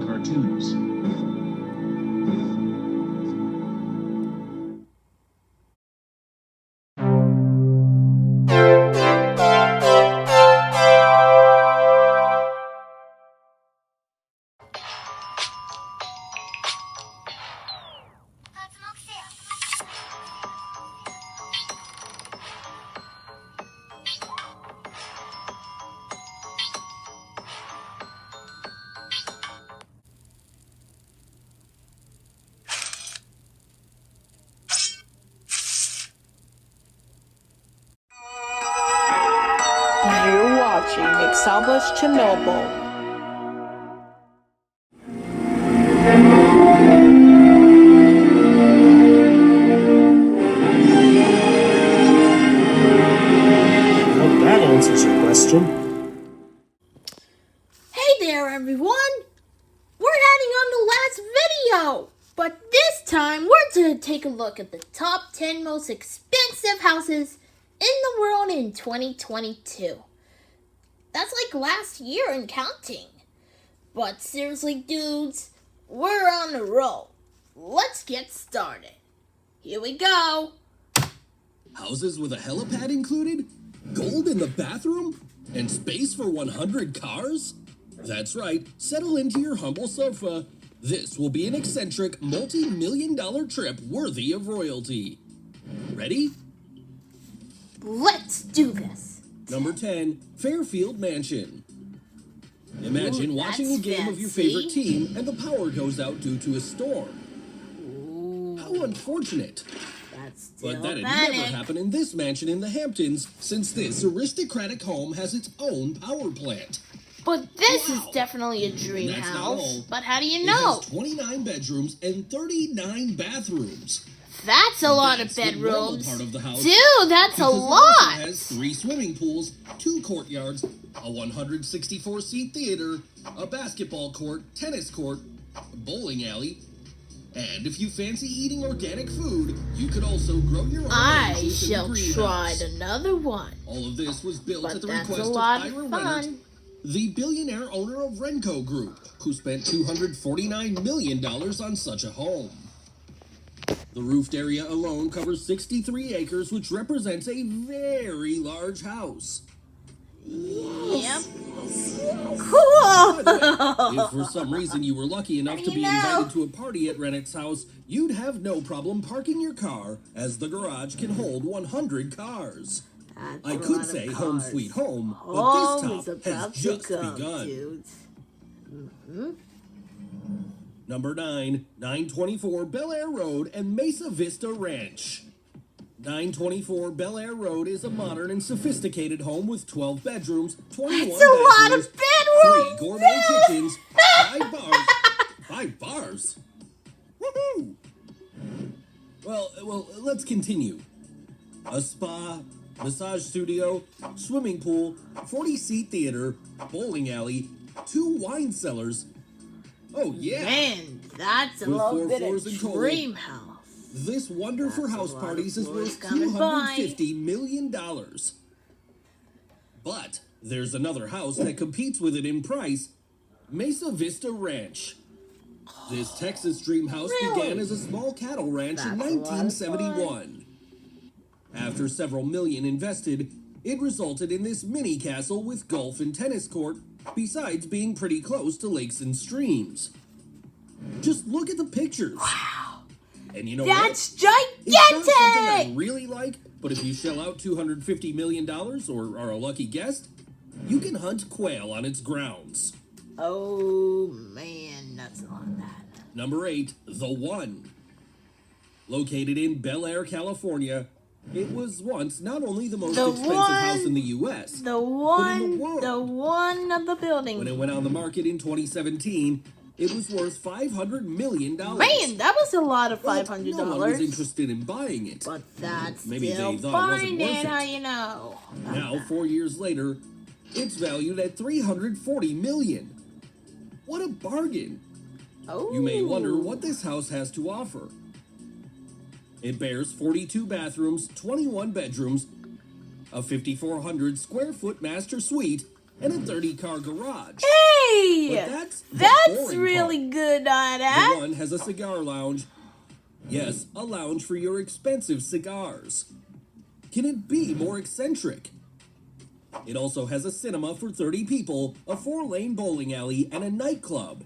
Cartoons. You're watching Exaba's Chernobyl. Well, that answers your question. Hey there, everyone! We're heading on the last video, but this time we're going to take a look at the top 10 most expensive houses in the world in 2022. That's like last year and counting. But seriously, dudes, we're on a roll. Let's get started. Here we go. Houses with a helipad included? Gold in the bathroom? And space for 100 cars? That's right, settle into your humble sofa. This will be an eccentric, multi-million-dollar trip worthy of royalty. Ready? Let's do this. Number 10, Fairfield Mansion. Imagine watching a game of your fancy. favorite team and the power goes out due to a storm. How unfortunate. That's still But that'd panic. never happen in this mansion in the Hamptons, since this aristocratic home has its own power plant. But this Wow. is definitely a dream That's not house. all. But how do you It know? has 29 bedrooms and 39 bathrooms. That's a lot of That's the normal bedrooms. part of the house. Dude, that's a Because it also lot. has 3 swimming pools, 2 courtyards, a 164-seat theater, a basketball court, tennis court, a bowling alley, and if you fancy eating organic food, you could also grow your own I veggies in the shall try greenhouse. another one. All of this was built But at the that's a request lot of of Ira fun. Leonard, the billionaire owner of Renco Group, who spent $249 million on such a home. The roofed area alone covers 63 acres, which represents a very large house. Yep. By Cool. the way, if for some reason you were lucky enough to be You know. invited to a party at Rennett's house, you'd have no problem parking your car, as the garage can hold 100 cars. That's I a could lot of say cars. home sweet home, but Home this is top has about to just come, begun. dudes. Number 9, 924 Bel Air Road and Mesa Vista Ranch. 924 Bel Air Road is a modern and sophisticated home with 12 bedrooms, 21 That's a lot bathrooms, of bedrooms. 3 gourmet kitchens, 5 bars. 5 bars? Woohoo! Well, let's continue. A spa, massage studio, swimming pool, 40-seat theater, bowling alley, 2 wine cellars. Oh yeah! Man, that's a With little 4 bit floors of in total. dream house. This wonder for That's a house lot parties of is floors worth coming by. $250 million. But there's another house that competes with it in price, Mesa Vista Ranch. This Texas dream house Really? began as a small cattle ranch in That's a lot of 1971. After several million invested, it resulted in this mini castle with golf and tennis court, besides being pretty close to lakes and streams. Just look at the pictures. Wow. And you know That's what? It's not something I gigantic. really like, but if you shell out $250 million or are a lucky guest, you can hunt quail on its grounds. Oh man, that's a lot of that. Number 8, The One. Located in Bel Air, California, it was once not only the most The expensive One. house in the U.S., The but in one, the world. the one of the building. When it went on the market in 2017, it was worth $500 million. Man, that was a lot of But $500. no one was interested in buying it. But that's Maybe still they thought it wasn't fine, worth and it. how you know. Now, 4 years later, it's valued at $340 million. What a bargain! Oh. You may wonder what this house has to offer. It bears 42 bathrooms, 21 bedrooms, a 5,400 square foot master suite, and a 30-car garage. Hey! But that's the That's boring really part. good on The that. one has a cigar lounge. Yes, a lounge for your expensive cigars. Can it be more eccentric? It also has a cinema for 30 people, a 4-lane bowling alley, and a nightclub.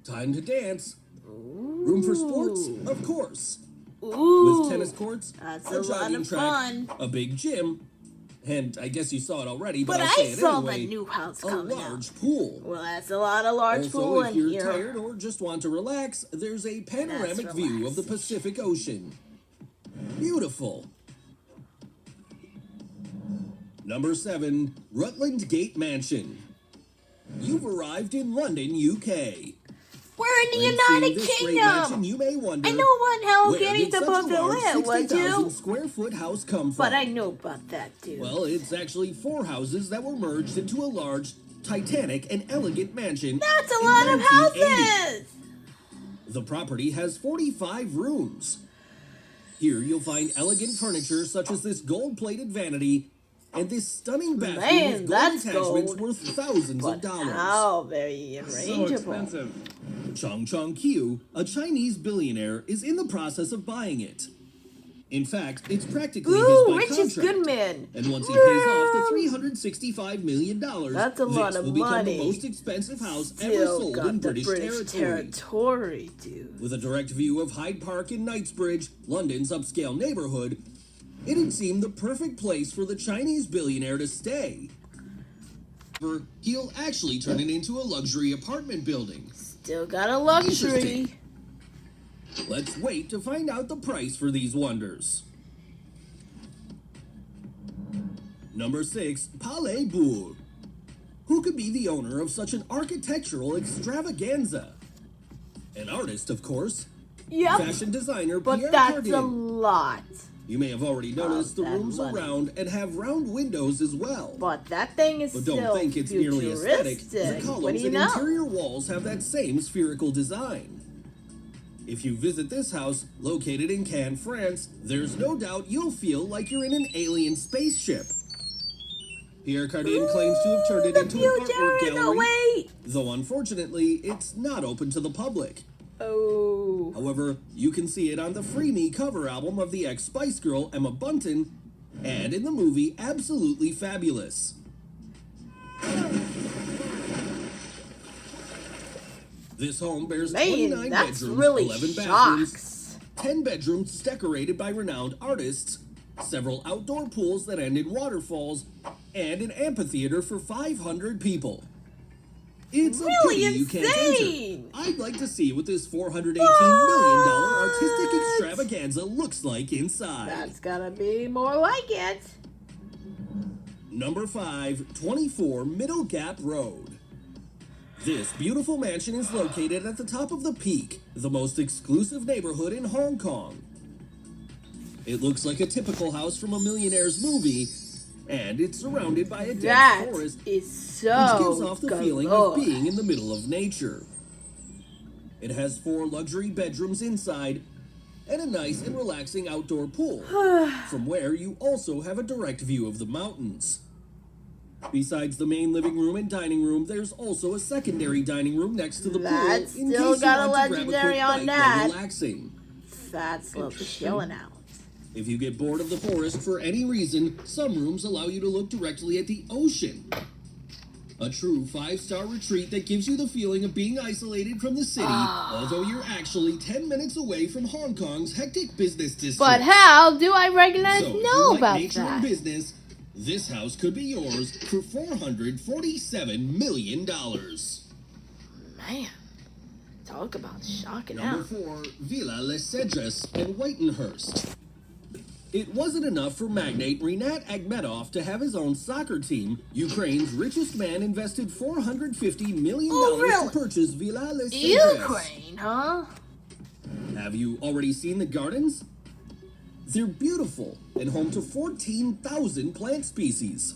Time to dance. Room for sports? Of course. Ooh. With tennis courts, That's a a lot jogging of track, fun. a big gym, and I guess you saw it already, but But I'll I say it saw anyway, the new house a coming large out. pool. Well, that's a lot of large Also, pool if in you're here. tired or just want to relax, there's a panoramic view of the relaxing. Pacific Ocean. Beautiful. Number 7, Rutland Gate Mansion. You've arrived in London, UK. We're in the When seeing United this great mansion, Kingdom. you may wonder, I know what Hello where Kitty's did such a supposed to large live, would 60,000 you? square foot house come from? But I know about that too. Well, it's actually 4 houses that were merged into a large, titanic, and elegant mansion. That's a in lot of 1980. houses. The property has 45 rooms. Here you'll find elegant furniture such as this gold-plated vanity and this stunning bathroom Man, with gold that's attachments gold. worth thousands of But dollars. how very So arrangeable. expensive. Chong Chong Qiu, a Chinese billionaire, is in the process of buying it. In fact, it's practically his Ooh, by Rich is contract. good man. And once he pays off the $365 million, That's a lot this of will become money. the most expensive house ever Still sold got in the British territory. dude. With a direct view of Hyde Park in Knightsbridge, London's upscale neighborhood, it'd seem the perfect place for the Chinese billionaire to stay. He'll actually turn it into a luxury apartment building. Still got a luxury. Interesting. Let's wait to find out the price for these wonders. Number 6, Palais Bourg. Who could be the owner of such an architectural extravaganza? An artist, of course. Yep. Fashion designer But Pierre that's Cardin. a lot. You may have already noticed the that rooms are money. round and have round windows as well. But that thing is But still don't think it's merely aesthetic. The futuristic. What do columns you and know? interior walls have that same spherical design. If you visit this house, located in Cannes, France, there's no doubt you'll feel like you're in an alien spaceship. Pierre Cardin claims to have turned it the into an artwork future. gallery, No, wait. though unfortunately, it's not open to the public. Oh. However, you can see it on the Free Me cover album of the ex-Spice Girl Emma Bunton, and in the movie Absolutely Fabulous. This home bears 29 Man, that's bedrooms, really 11 bathrooms, shocks. 10 bedrooms decorated by renowned artists, several outdoor pools that end in waterfalls, and an amphitheater for 500 people. It's Really a pity you can't insane. enter. I'd like to see what this $418 million artistic extravaganza looks like inside. That's gotta be more like it. Number 5, 24 Middle Gap Road. This beautiful mansion is located at the top of the Peak, the most exclusive neighborhood in Hong Kong. It looks like a typical house from a millionaire's movie, and it's surrounded by a dense That forest, is which so gives off the feeling galore. of being in the middle of nature. It has 4 luxury bedrooms inside, and a nice and relaxing outdoor pool, from where you also have a direct view of the mountains. Besides the main living room and dining room, there's also a secondary dining room next to the That's pool in still case got you a want to grab a legendary quick on bite that. while relaxing. That's little chilling out. If you get bored of the forest for any reason, some rooms allow you to look directly at the ocean. A true 5-star retreat that gives you the feeling of being isolated from the city, although you're actually 10 minutes away from Hong Kong's hectic business district. But how do I recognize So, if you know like about nature and that? business, this house could be yours for $447 million. Man, talk about shocking Number out. 4, Villa Les Cedres in Whitenhurst. It wasn't enough for magnate Rinat Akhmedov to have his own soccer team. Ukraine's richest man invested $450 million really? to purchase Villa Les Cedres. Ukraine, huh? Have you already seen the gardens? They're beautiful and home to 14,000 plant species.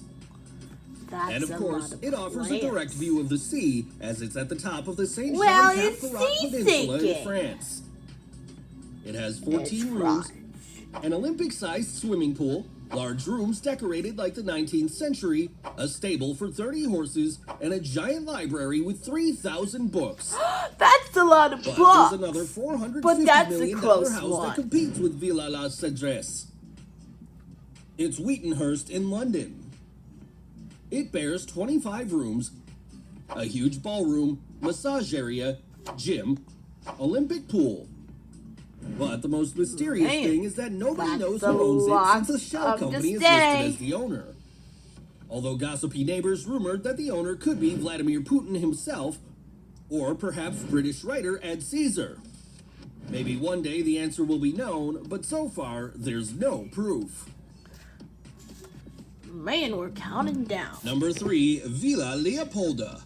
That's And of a course, lot of it offers a plants. direct view of the sea, as it's at the top of the St. Well, Jean it's Cap Ferrat Peninsula in seasick. France. It has 14 rooms, an Olympic-sized swimming pool, large rooms decorated like the 19th century, a stable for 30 horses, and a giant library with 3,000 books. That's a lot of But books. there's another $450 But that's a million close house one. that competes with Villa La Cedresse. It's Wheatonhurst in London. It bears 25 rooms, a huge ballroom, massage area, gym, Olympic pool. But the most mysterious Man, thing is that nobody that's knows a who owns it lot since the shell of company is to say. listed as the owner. Although gossipy neighbors rumored that the owner could be Vladimir Putin himself, or perhaps British writer Ed Caesar. Maybe one day the answer will be known, but so far there's no proof. Man, we're counting down. Number 3, Villa Leopolda.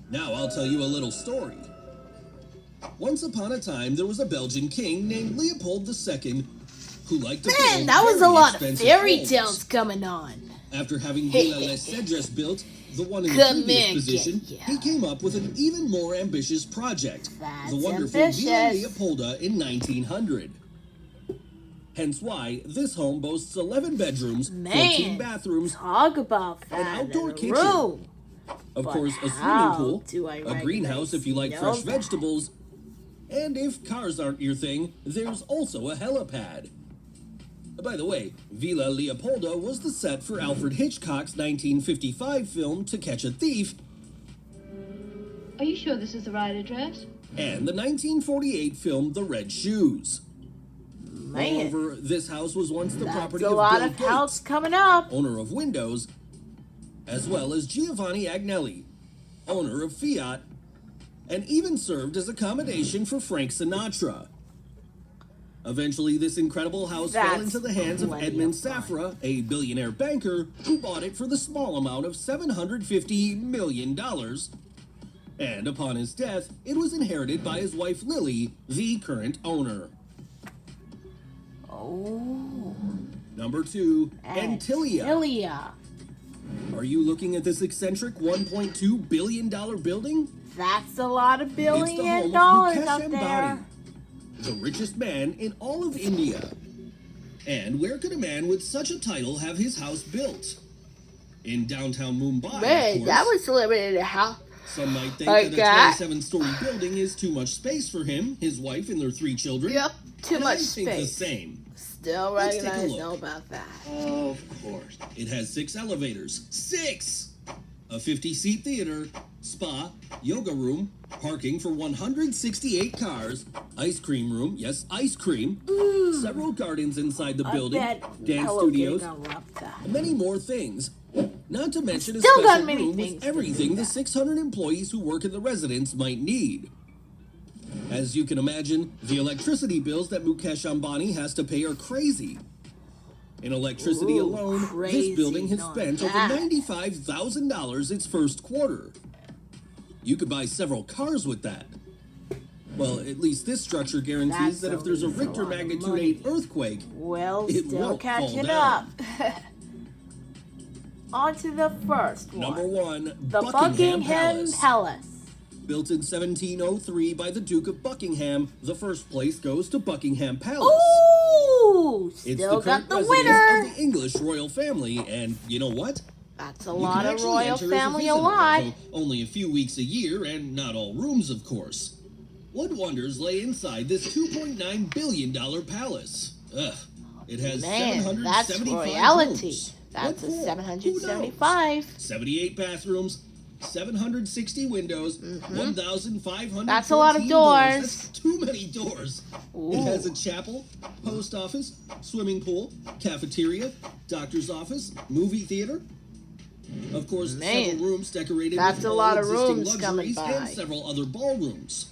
Now I'll tell you a little story. Once upon a time, there was a Belgian king named Leopold II who liked to Man, build that was a very lot of expensive fairy homes. tales coming on. After having Villa La Cedresse built, the one in the Come previous in, position, kid, yeah. he came up with an even more ambitious project, That's the wonderful Villa ambitious. Leopolda in 1900. Hence why this home boasts 11 bedrooms, 14 Man, bathrooms, talk about that. an outdoor in a kitchen. room. of But course, a how swimming pool, do I a greenhouse if you like recognize fresh that? vegetables, and if cars aren't your thing, there's also a helipad. By the way, Villa Leopolda was the set for Alfred Hitchcock's 1955 film To Catch a Thief Are you sure this is the right address? and the 1948 film The Red Shoes. Man, Moreover, this house was once the that's property a of lot Bill of house Gates, coming up. owner of Windows, as well as Giovanni Agnelli, owner of Fiat, and even served as accommodation for Frank Sinatra. Eventually, this incredible house fell That's into the hands of plenty Edmund of fun. Safra, a billionaire banker, who bought it for the small amount of $750 million. And upon his death, it was inherited by his wife Lily, the current owner. Oh, Number 2, Antilia. Antilia. Are you looking at this eccentric $1.2 billion building? That's a lot of It's the billion home of dollars Mukesh out Ambani, there. the richest man in all of India. And where could a man with such a title have his house built? In downtown Mumbai, Man, of course. that was limited to how. Some might think Like that that? a 27-story building is too much space for him, his wife, and their 3 children. Yep, too And much I think the space. same. Still Let's take a recognize look. know about that. Of course. It has 6 elevators. 6! A 50-seat theater, spa, yoga room, parking for 168 cars, ice cream room, yes, ice cream, several gardens inside the I building, bet dance Hello Kitty studios, gonna love that. and many more things. Not to mention a Still got special many room things with to everything do the that. 600 employees who work in the residence might need. As you can imagine, the electricity bills that Mukesh Ambani has to pay are crazy. In electricity Ooh, alone, crazy this building has on spent over that. $95,000 its first quarter. You could buy several cars with that. Well, at least this structure guarantees That's that if there's a always a Richter lot of magnitude money. 8 earthquake, Well, It still won't fall catching down. up. On to the first one. Number 1, The Buckingham Palace. Built in 1703 by the Duke of Buckingham, the first place goes to Buckingham Palace. Ooh, It's still the current got the residence winner. of the English royal family, and you know what? That's a You lot can of actually royal enter as family a visitor, lot. although only a few weeks a year, and not all rooms, of course. What wonders lay inside this $2.9 billion palace? Ugh, it has Man, 775 that's royalty. rooms. That's What a for? 775. 78 bathrooms, 760 windows, 1,500. That's a lot of doors. That's too many doors. Ooh. It has a chapel, post office, swimming pool, cafeteria, doctor's office, movie theater. Of course, Man, several rooms decorated that's with a all lot of existing rooms coming luxuries and by. several other ballrooms.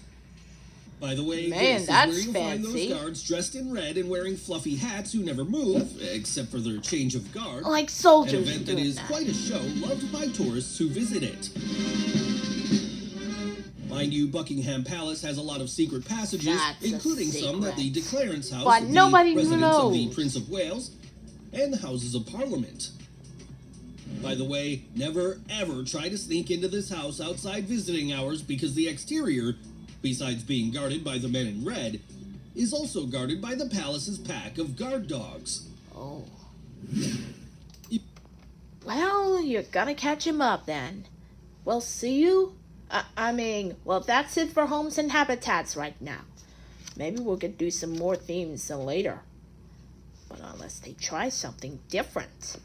By the way, Man, this that's is where you'll find fancy. those guards dressed in red and wearing fluffy hats who never move, except for their change of guard. Like An soldiers event that doing is that. quite a show loved by tourists who visit it. Mind you, Buckingham Palace has a lot of secret passages, That's a including some that the secret. Declarance House, But of nobody the residence of the knows. Prince of Wales, and the Houses of Parliament. By the way, never ever try to sneak into this house outside visiting hours because the exterior, besides being guarded by the men in red, is also guarded by the palace's pack of guard dogs. Oh. Well, you're gonna catch him up then. We'll see you. Well, that's it for homes and habitats right now. Maybe we could do some more themes later. But unless they try something different.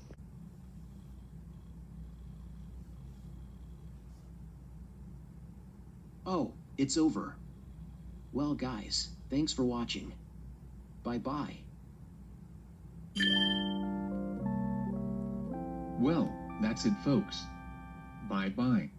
Oh, it's over. Well, guys, thanks for watching. Bye-bye. Well, that's it, folks. Bye-bye.